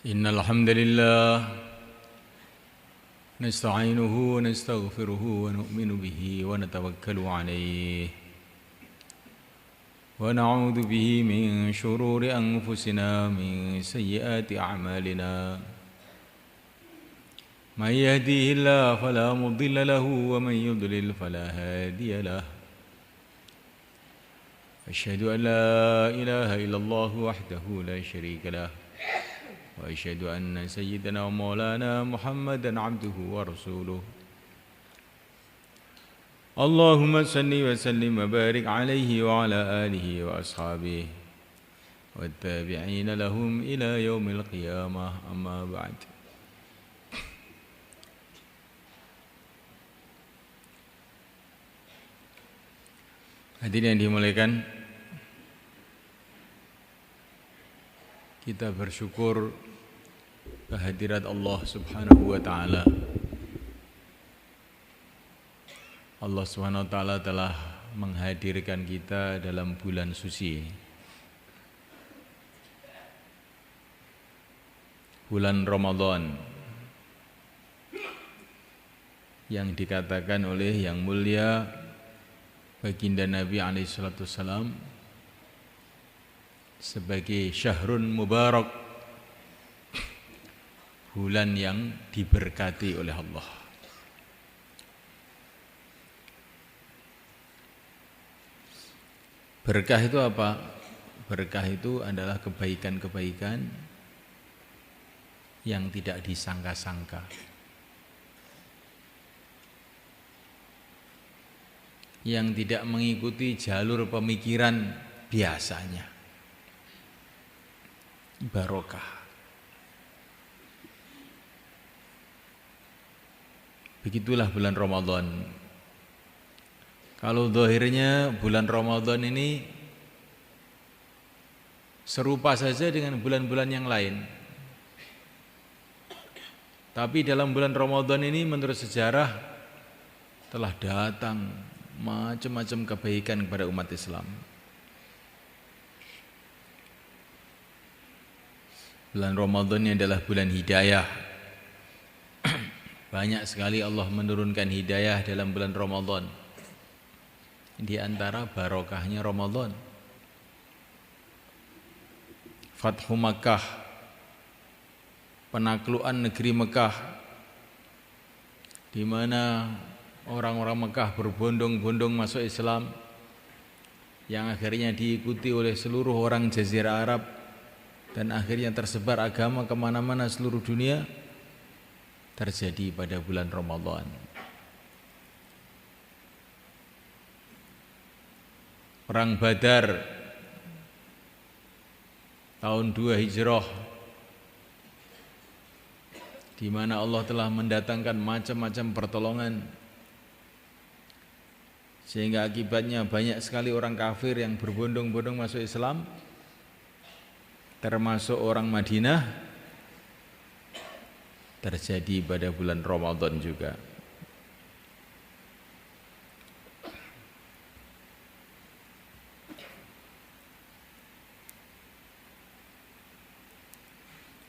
إن الحمد لله نستعينه ونستغفره ونؤمن به ونتوكل عليه ونعوذ به من شرور أنفسنا من سيئات أعمالنا من يهديه الله فلا مضل له ومن يضلل فلا هادي له أشهد أن لا إله إلا الله وحده لا شريك له وأشهد أن سيدنا ومولانا محمدا عبده ورسوله اللهم صل وسلم وبارك عليه وعلى آله وأصحابه والتابعين لهم إلى يوم القيامة أما بعد. Hadirin yang dimuliakan, kita bersyukur kehadirat Allah Subhanahu wa taala. Allah Subhanahu wa taala telah menghadirkan kita dalam bulan suci, bulan Ramadan, yang dikatakan oleh yang mulia baginda Nabi alaihi salatu wassalam sebagai syahrun mubarak, bulan yang diberkati oleh Allah. Berkah itu apa? Berkah itu adalah kebaikan-kebaikan yang tidak disangka-sangka, yang tidak mengikuti jalur pemikiran biasanya. Barokah. Begitulah bulan Ramadan. Kalau zahirnya bulan Ramadan ini serupa saja dengan bulan-bulan yang lain, tapi dalam bulan Ramadan ini menurut sejarah telah datang macam-macam kebaikan kepada umat Islam. Bulan Ramadan ini adalah bulan hidayah. Banyak sekali Allah menurunkan hidayah dalam bulan Ramadan. Di antara barokahnya Ramadan, Fathu Makkah, penaklukan negeri Mekah, di mana orang-orang Mekah berbondong-bondong masuk Islam, yang akhirnya diikuti oleh seluruh orang Jazirah Arab, dan akhirnya tersebar agama kemana-mana seluruh dunia, terjadi pada bulan Ramadan. Perang Badar tahun 2 Hijrah, di mana Allah telah mendatangkan macam-macam pertolongan, sehingga akibatnya banyak sekali orang kafir yang berbondong-bondong masuk Islam, termasuk orang Madinah, terjadi pada bulan Ramadan juga.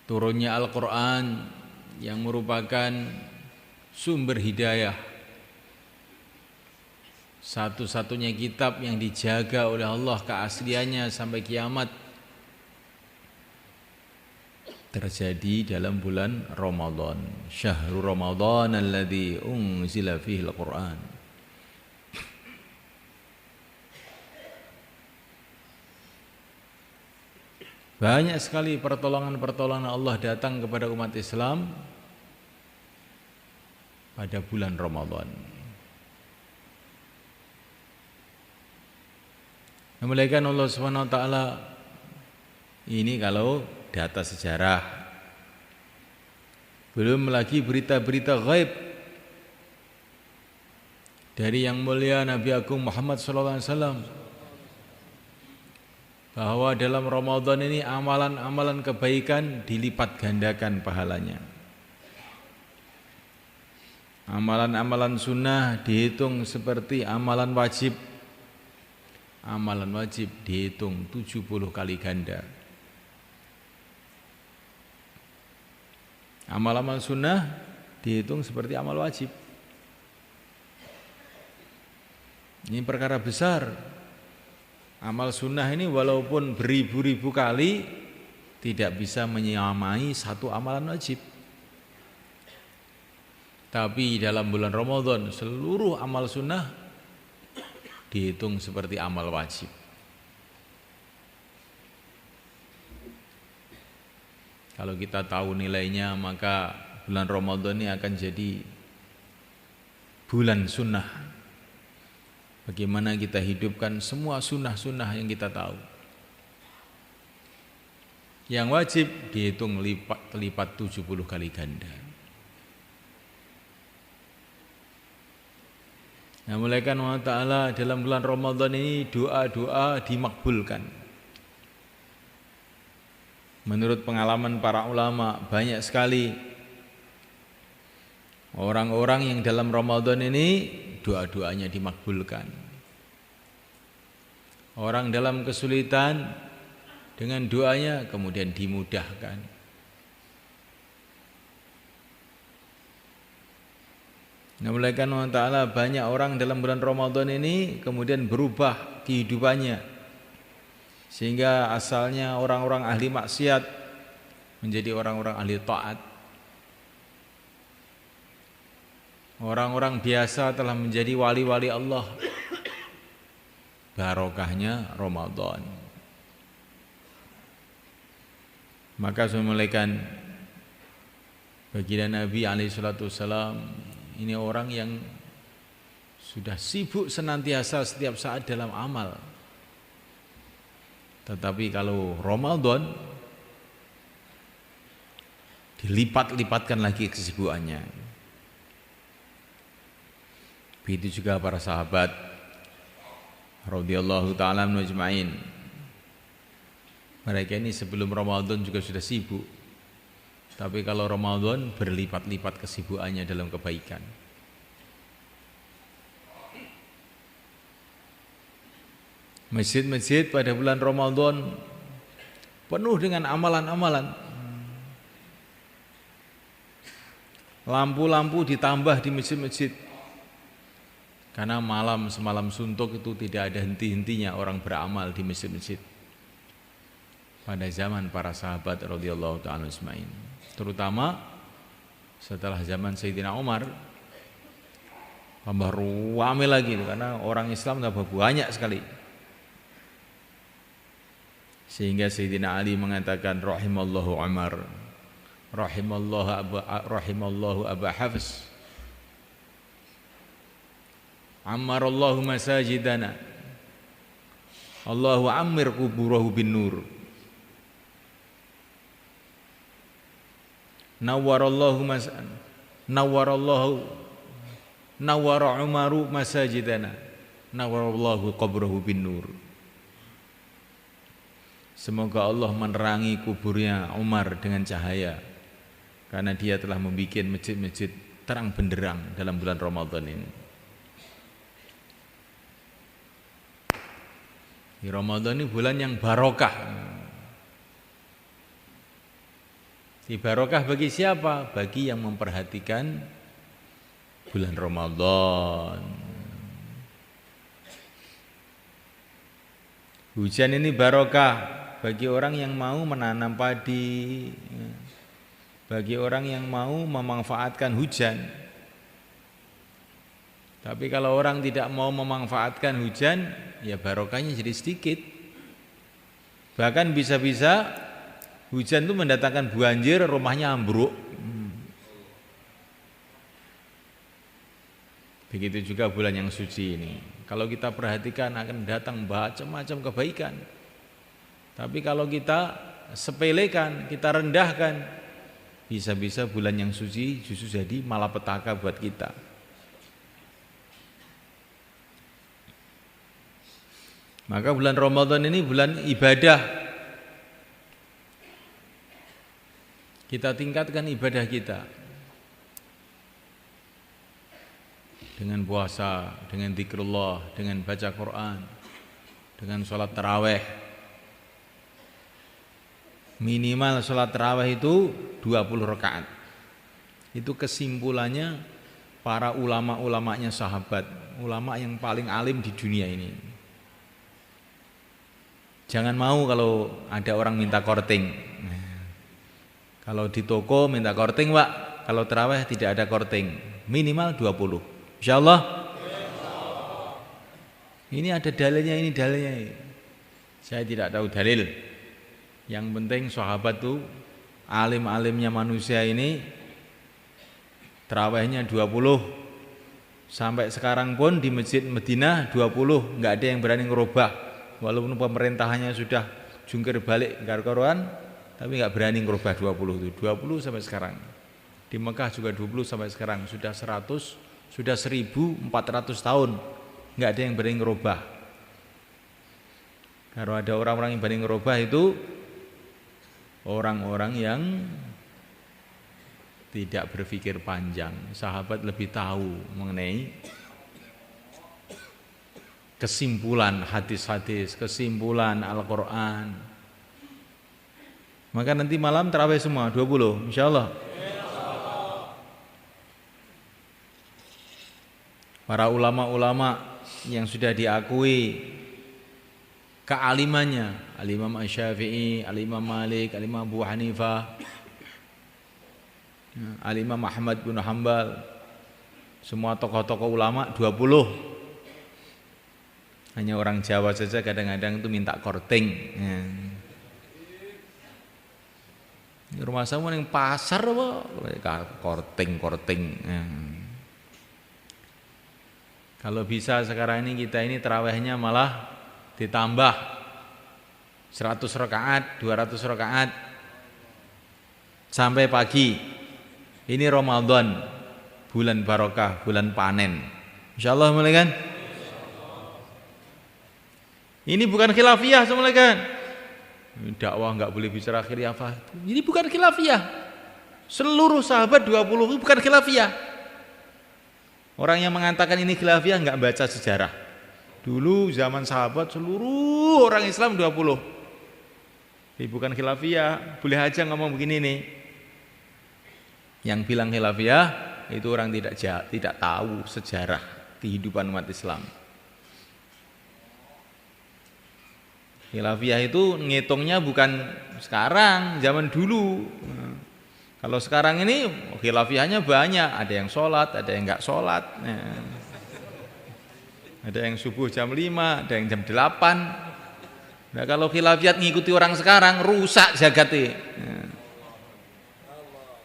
Turunnya Al-Quran yang merupakan sumber hidayah, satu-satunya kitab yang dijaga oleh Allah keasliannya sampai kiamat, terjadi dalam bulan Ramadan. Syahrul Ramadan alladzi unzila fihi al-Qur'an. Banyak sekali pertolongan-pertolongan Allah datang kepada umat Islam pada bulan Ramadan. Memuliakan Allah Subhanahu wa taala, ini kalau data sejarah, belum lagi berita-berita gaib dari yang mulia Nabi Agung Muhammad SAW, bahwa dalam Ramadan ini amalan-amalan kebaikan dilipat gandakan pahalanya. Amalan-amalan sunnah dihitung seperti amalan wajib. Amalan wajib dihitung 70 kali ganda. Amal-amal sunnah dihitung seperti amal wajib. Ini perkara besar. Amal sunnah ini walaupun beribu-ribu kali tidak bisa menyamai satu amalan wajib. Tapi dalam bulan Ramadan seluruh amal sunnah dihitung seperti amal wajib. Kalau kita tahu nilainya, maka bulan Ramadan ini akan jadi bulan sunnah. Bagaimana kita hidupkan semua sunnah-sunnah yang kita tahu. Yang wajib dihitung lipat 70 kali ganda. Nah, mulaikan Allah Ta'ala dalam bulan Ramadan ini doa-doa dimakbulkan. Menurut pengalaman para ulama, banyak sekali orang-orang yang dalam Ramadan ini doa-doanya dimakbulkan. Orang dalam kesulitan dengan doanya kemudian dimudahkan. Nah, mulaikan Allah Ta'ala banyak orang dalam bulan Ramadan ini kemudian berubah kehidupannya. Sehingga asalnya orang-orang ahli maksiat menjadi orang-orang ahli taat. Orang-orang biasa telah menjadi wali-wali Allah. Barokahnya Ramadan. Maka saya mulaikan baginda Nabi SAW, ini orang yang sudah sibuk senantiasa setiap saat dalam amal. Tetapi kalau Ramadan dilipat-lipatkan lagi kesibukannya. Begitu juga para sahabat radhiyallahu ta'ala anhum ajma'in. Mereka ini sebelum Ramadan juga sudah sibuk. Tapi kalau Ramadan berlipat-lipat kesibukannya dalam kebaikan. Masjid-masjid pada bulan Ramadan penuh dengan amalan-amalan. Lampu-lampu ditambah di masjid-masjid. Karena malam semalam suntuk itu tidak ada henti-hentinya orang beramal di masjid-masjid. Pada zaman para sahabat radhiyallahu ta'ala ajma'in. Terutama setelah zaman Sayyidina Umar, tambah ramai lagi karena orang Islam tambah banyak sekali. Sehingga Sayyidina Ali mengatakan rahimallahu Umar, rahimallahu Aba Hafs, ammarallahu masajidana, Allahu ammir kuburahu bin nur, nawwara Umaru masajidana, nawwarallahu qabrahu bin nur. Semoga Allah menerangi kuburnya Umar dengan cahaya, karena dia telah membuat masjid-masjid terang benderang dalam bulan Ramadan ini. Di Ramadan ini bulan yang barokah. Di barokah bagi siapa? Bagi yang memperhatikan bulan Ramadan. Hujan ini barokah bagi orang yang mau menanam padi, bagi orang yang mau memanfaatkan hujan. Tapi kalau orang tidak mau memanfaatkan hujan, ya barokahnya jadi sedikit. Bahkan bisa-bisa hujan itu mendatangkan banjir, rumahnya ambruk. Begitu juga bulan yang suci ini. Kalau kita perhatikan akan datang macam-macam kebaikan. Tapi kalau kita sepelekan, kita rendahkan, bisa-bisa bulan yang suci justru jadi malapetaka buat kita. Maka bulan Ramadan ini bulan ibadah. Kita tingkatkan ibadah kita dengan puasa, dengan zikrullah, dengan baca Quran, dengan sholat taraweh. Minimal sholat tarawih itu 20 rakaat. Itu kesimpulannya para ulama-ulamanya sahabat, ulama yang paling alim di dunia ini. Jangan mau kalau ada orang minta korting. Kalau di toko minta korting, Pak. Kalau tarawih tidak ada korting, minimal 20. Insyaallah. Ini ada dalilnya, ini dalilnya. Saya tidak tahu dalil. Yang penting sahabat tuh alim-alimnya manusia ini tarawihnya 20. Sampai sekarang pun di Masjid Madinah 20, enggak ada yang berani ngerubah. Walaupun pemerintahannya sudah jungkir balik gar-karuan, tapi enggak berani ngerubah 20 itu. 20 sampai sekarang. Di Mekah juga 20 sampai sekarang, sudah 100, sudah 1400 tahun. Enggak ada yang berani ngerubah. Kalau ada orang-orang yang berani ngerubah itu orang-orang yang tidak berpikir panjang. Sahabat lebih tahu mengenai kesimpulan hadis-hadis, kesimpulan Al-Quran. Maka nanti malam tarawih semua 20, insyaallah. Para ulama-ulama yang sudah diakui kealimannya, Al-Imam Asy-Syafi'i, Al-Imam Malik, Al-Imam Abu Hanifah, Al-Imam Ahmad bin Hanbal, semua tokoh-tokoh ulama 20. Hanya orang Jawa saja kadang-kadang itu minta korting. Rumah saya yang pasar apa? Korting. Kalau bisa sekarang ini kita ini tarawihnya malah ditambah 100 rakaat, 200 rakaat sampai pagi. Ini Ramadan, bulan barokah, bulan panen. Insyaallah mulai kan? Ini bukan khilafiyah semula kan? Dakwah enggak boleh bicara khilafah. Ini bukan khilafiyah. Seluruh sahabat 20 itu bukan khilafiyah. Orang yang mengatakan ini khilafiyah enggak baca sejarah. Dulu zaman sahabat seluruh orang Islam 20. Ini bukan khilafiyah. Boleh aja ngomong begini nih. Yang bilang khilafiyah itu orang tidak tahu sejarah kehidupan umat Islam. Khilafiyah itu ngitungnya bukan sekarang, zaman dulu. Kalau sekarang ini khilafiyahnya banyak, ada yang sholat, ada yang enggak sholat. Ada yang subuh jam 5, ada yang jam 8. Nah, kalau khilafiyah ngikuti orang sekarang rusak jagatnya.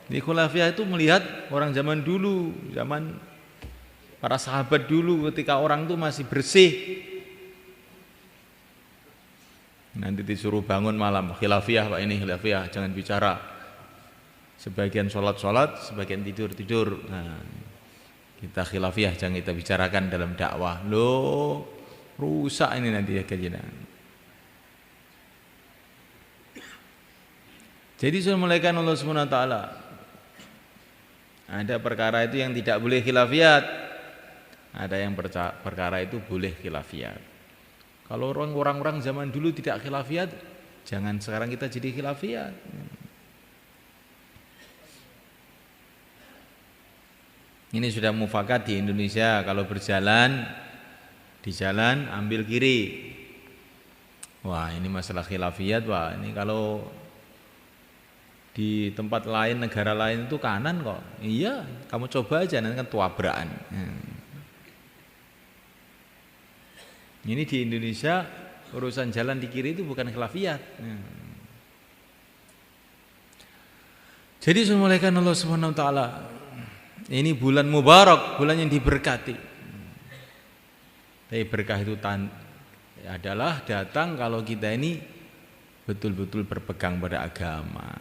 Di khilafiyah itu melihat orang zaman dulu, zaman para sahabat dulu ketika orang itu masih bersih. Nanti disuruh bangun malam, khilafiyah Pak, ini khilafiyah, jangan bicara. Sebagian sholat, sebagian tidur. Nah, kita khilafiyah jangan kita bicarakan dalam dakwah. Loh, rusak ini nanti ya kajian. Jadi sudah mulaikan Allah Subhanahu wa taala. Ada perkara itu yang tidak boleh khilafiyat. Ada yang perkara itu boleh khilafiyat. Kalau orang-orang zaman dulu tidak khilafiyat, jangan sekarang kita jadi khilafiyat. Ini sudah mufakat di Indonesia, kalau berjalan di jalan ambil kiri. Wah, ini masalah khilafiyat, wah ini kalau di tempat lain, negara lain itu kanan kok. Iya, kamu coba aja nanti kan tuabrakan. Ini di Indonesia urusan jalan di kiri itu bukan khilafiyat. Jadi semulaikan Allah Subhanahu wa taala. Ini bulan mubarak, bulan yang diberkati. Tapi berkah itu adalah datang kalau kita ini betul-betul berpegang pada agama.